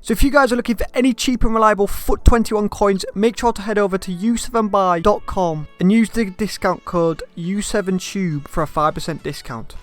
So if you guys are looking for any cheap and reliable FUT21 coins, make sure to head over to u7buy.com and use the discount code U7Tube for a 5% discount.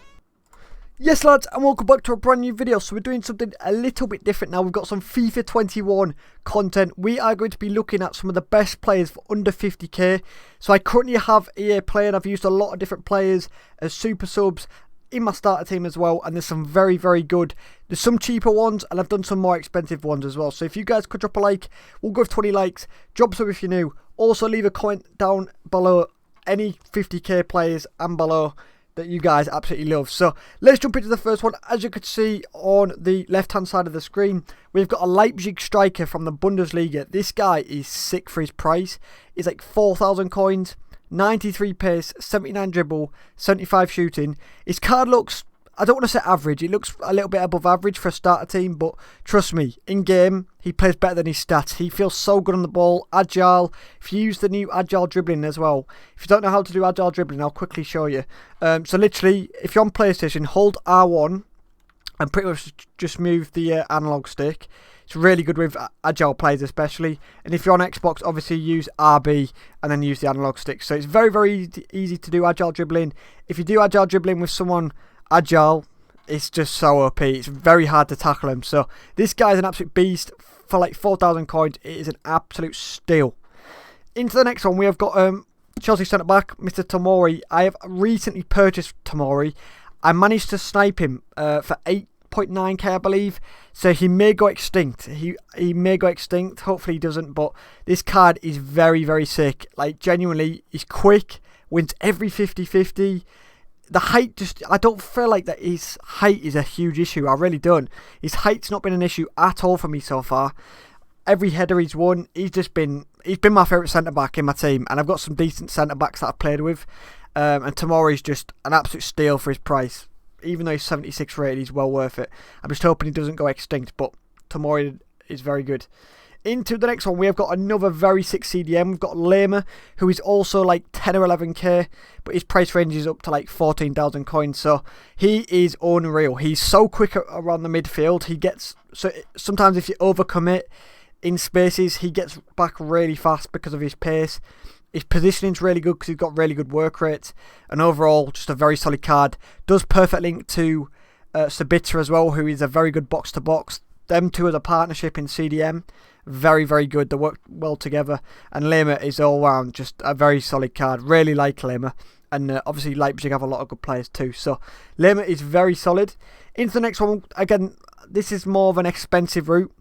Yes lads, and welcome back to a brand new video. So we're doing something a little bit different now. We've got some FIFA 21 content. We are going to be looking at some of the best players for under 50k. So I currently have EA Play and I've used a lot of different players as super subs in my starter team as well, and there's some very good. There's some cheaper ones and I've done some more expensive ones as well. So if you guys could drop a like, we'll go with 20 likes. Drop sub if you're new. Also leave a comment down below any 50k players and below that you guys absolutely love. So let's jump into the first one. As you can see on the left hand side of the screen, we've got a Leipzig striker from the Bundesliga. This guy is sick for his price. He's like 4,000 coins, 93 pace, 79 dribble, 75 shooting. His card looks, I don't want to say average, it looks a little bit above average for a starter team, but trust me, in game he plays better than his stats. He feels so good on the ball, agile. If you use the new agile dribbling as well, if you don't know how to do agile dribbling, I'll quickly show you. So literally, if you're on PlayStation, hold R1 and pretty much just move the analog stick. It's really good with agile players especially. And if you're on Xbox, obviously use RB and then use the analog stick. So it's very easy to do agile dribbling. If you do agile dribbling with someone agile, it's just so OP. It's very hard to tackle him. So this guy's an absolute beast. For like 4,000 coins, it is an absolute steal. Into the next one, we have got Chelsea centre back, Mr. Tomori. I have recently purchased Tomori. I managed to snipe him for 8.9k, I believe. So he may go extinct. He may go extinct. Hopefully he doesn't. But this card is very sick. Like genuinely, he's quick. Wins every 50-50. The height just, I don't feel like that his height is a huge issue. I really don't. His height's not been an issue at all for me so far. Every header he's won, he's been my favourite centre-back in my team. And I've got some decent centre-backs that I've played with. And Tomori's just an absolute steal for his price. Even though he's 76 rated, he's well worth it. I'm just hoping he doesn't go extinct, but Tomori is very good. Into the next one, we have got another very sick CDM. We've got Lerma, who is also like 10 or 11k, but his price range is up to like 14,000 coins. So he is unreal. He's so quick around the midfield. He gets, so sometimes if you overcommit in spaces, he gets back really fast because of his pace. His positioning's really good because he's got really good work rate, and overall just a very solid card. Does perfect link to Sabitzer as well, who is a very good box to box. Them two as a partnership in CDM, very good. They work well together, and Lerma is all round just a very solid card. Really like Lerma, and obviously Leipzig have a lot of good players too. So Lerma is very solid. Into the next one, again, this is more of an expensive route.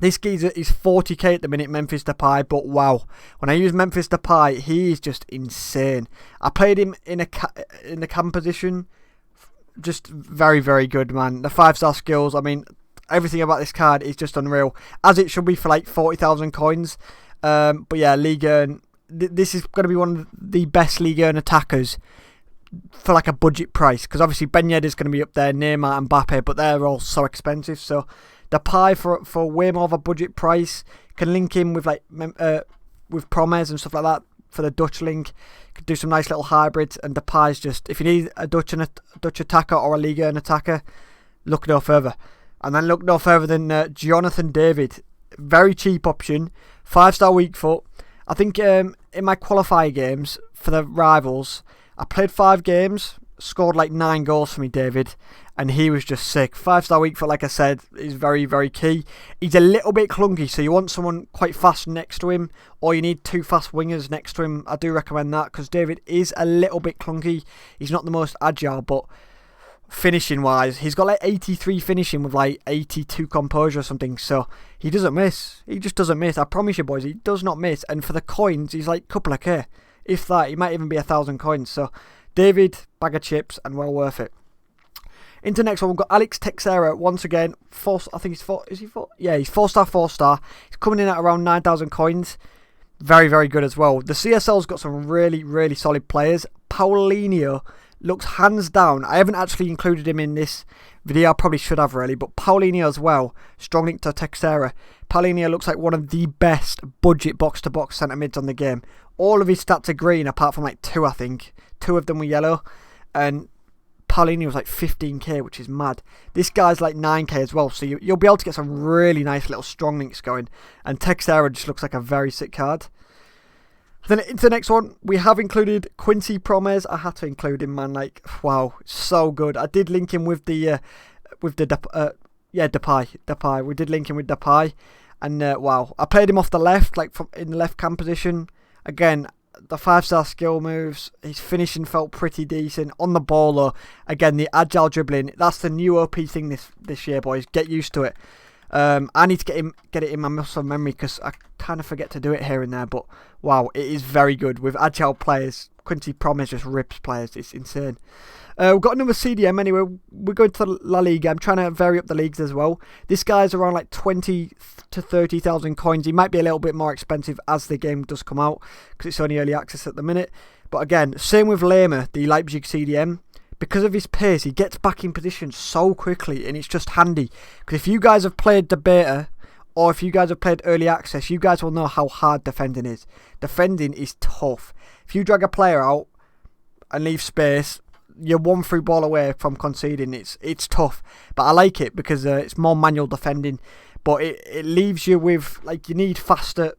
This geezer is 40k at the minute, Memphis Depay, but wow, when I use Memphis Depay, he is just insane. I played him in the cam position, just very good, man. The 5-star skills, I mean, everything about this card is just unreal, as it should be for like 40,000 coins. But yeah, Ligue 1, this is going to be one of the best Ligue 1 attackers for like a budget price, because obviously Ben Yedder is going to be up there, Neymar and Mbappe, but they're all so expensive. So Depay for way more of a budget price, can link in with like with Promes and stuff like that for the Dutch link. Could do some nice little hybrids, and Depay's just, if you need a Dutch attacker or a Ligue 1 attacker, look no further. And then look no further than Jonathan David. Very cheap option. 5-star weak foot. I think in my qualifier games for the rivals, I played 5 games, scored like 9 goals for me, David. And he was just sick. 5-star weak foot, like I said, is very key. He's a little bit clunky, so you want someone quite fast next to him, or you need 2 fast wingers next to him. I do recommend that, because David is a little bit clunky. He's not the most agile, but finishing wise, he's got like 83 finishing with like 82 composure or something, so he doesn't miss. He just doesn't miss. I promise you boys, he does not miss. And for the coins, he's like a couple of k, if that. He might even be 1,000 coins. So David, bag of chips and well worth it. Into the next one, we've got Alex Teixeira once again. I think he's 4. Is he 4? Yeah, he's 4-star. He's coming in at around 9,000 coins. Very good as well. The CSL's got some really solid players. Paulinho looks hands down. I haven't actually included him in this video. I probably should have really, but Paulinho as well. Strong link to Teixeira. Paulinho looks like one of the best budget box-to-box centre mids on the game. All of his stats are green apart from like 2, I think. 2 of them were yellow. And Paulini was like 15k, which is mad. This guy's like 9k as well, so you'll be able to get some really nice little strong links going. And Texera just looks like a very sick card. Then into the next one, we have included Quincy Promes. I had to include him, man. Like, wow, so good. I did link him with the Depay. We did link him with Depay, and wow, I played him off the left, like in the left cam position. Again, the 5-star skill moves. His finishing felt pretty decent on the ball, though. Again, the agile dribbling. That's the new OP thing this year, boys. Get used to it. I need to get it in my muscle memory because I kind of forget to do it here and there. But wow, it is very good with agile players. Quincy Promes just rips players. It's insane. We've got another CDM anyway. We're going to La Liga. I'm trying to vary up the leagues as well. This guy's around like 20 to 30,000 coins. He might be a little bit more expensive as the game does come out because it's only early access at the minute. But again, same with Lehmer, the Leipzig CDM. Because of his pace, he gets back in position so quickly, and it's just handy. Because if you guys have played the beta, or if you guys have played early access, you guys will know how hard defending is. Defending is tough. If you drag a player out and leave space, you're one through ball away from conceding. It's tough, but I like it because it's more manual defending. But it leaves you with, like, you need faster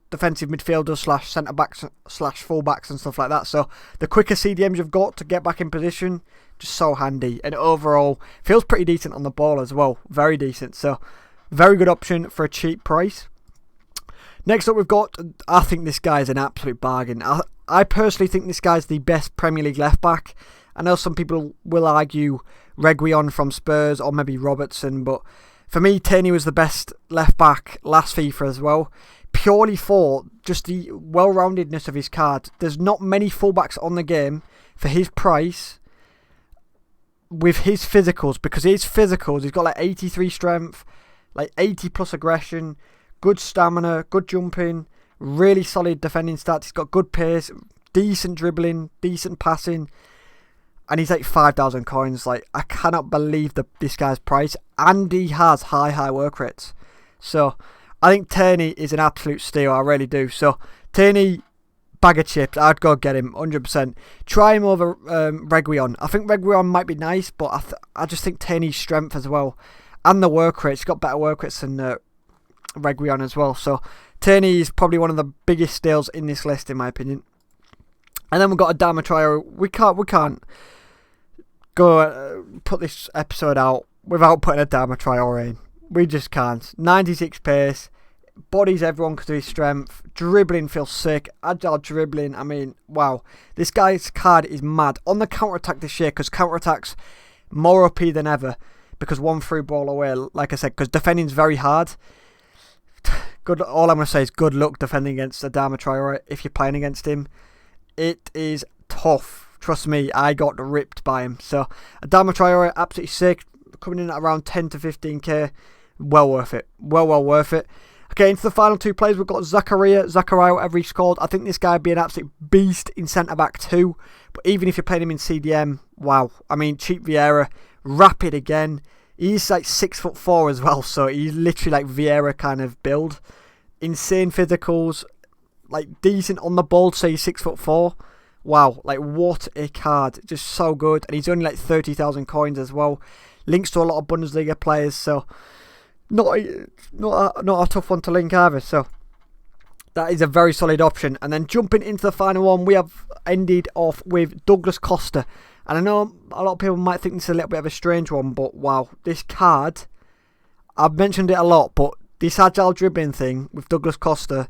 defensive midfielders / centre backs / full backs and stuff like that. So the quicker CDMs you've got to get back in position, just so handy. And overall, feels pretty decent on the ball as well. Very decent. So very good option for a cheap price. Next up, we've got, I think this guy is an absolute bargain. I personally think this guy's the best Premier League left back. I know some people will argue Reguilon from Spurs or maybe Robertson, but for me, Tierney was the best left back last FIFA as well. Purely for just the well-roundedness of his card. There's not many fullbacks on the game for his price with his physicals, because his physicals, he's got like 83 strength, like 80 plus aggression, good stamina, good jumping, really solid defending stats. He's got good pace, decent dribbling, decent passing, and he's like 5,000 coins. Like, I cannot believe this guy's price, and he has high work rates. So I think Tierney is an absolute steal. I really do. So Tierney, bag of chips. I'd go get him 100%. Try him over Reguilon. I think Reguilon might be nice, but I just think Tierney's strength as well, and the work rate. He's got better work rates than Reguilon as well. So Tierney is probably one of the biggest steals in this list, in my opinion. And then we've got Adama Traore. We can't go put this episode out without putting Adama Traore in. We just can't. 96 pace, bodies everyone because of his strength. Dribbling feels sick. Agile dribbling, I mean, wow. This guy's card is mad. On the counter-attack this year, because counter-attack's more OP than ever. Because one through ball away, like I said, because defending's very hard. Good. All I'm going to say is good luck defending against Adama Traore if you're playing against him. It is tough. Trust me, I got ripped by him. So, Adama Traore, absolutely sick. Coming in at around 10 to 15k. Well worth it. Well worth it. Okay, into the final two players, we've got Zakaria, whatever he's called. I think this guy would be an absolute beast in centre-back too. But even if you're playing him in CDM, wow. I mean, cheap Vieira, rapid again. He's like 6'4" as well, so he's literally like Vieira kind of build. Insane physicals, like decent on the ball, so he's 6'4". Wow, like what a card. Just so good. And he's only like 30,000 coins as well. Links to a lot of Bundesliga players, so not a tough one to link either. So that is a very solid option. And then jumping into the final one, we have ended off with Douglas Costa. And I know a lot of people might think this is a little bit of a strange one, but wow, this card, I've mentioned it a lot, but this agile dribbling thing with Douglas Costa,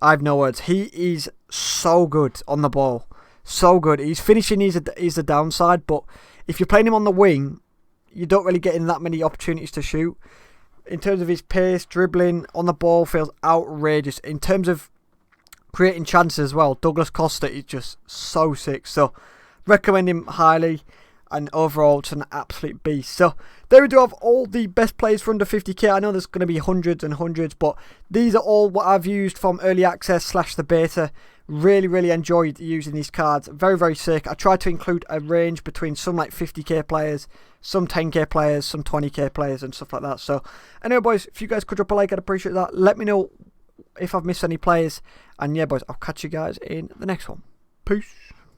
I have no words. He is so good on the ball. So good. His finishing is a downside, but if you're playing him on the wing, you don't really get in that many opportunities to shoot. In terms of his pace, dribbling on the ball feels outrageous. In terms of creating chances as well, Douglas Costa is just so sick. So recommend him highly, and overall it's an absolute beast. So there we do have all the best players for under 50k. I know there's going to be hundreds and hundreds, but these are all what I've used from early access / the beta. Really enjoyed using these cards. Very sick. I tried to include a range between some like 50k players, some 10k players, some 20k players and stuff like that. So anyway, boys, if you guys could drop a like, I'd appreciate that. Let me know if I've missed any players. And yeah, boys, I'll catch you guys in the next one. Peace.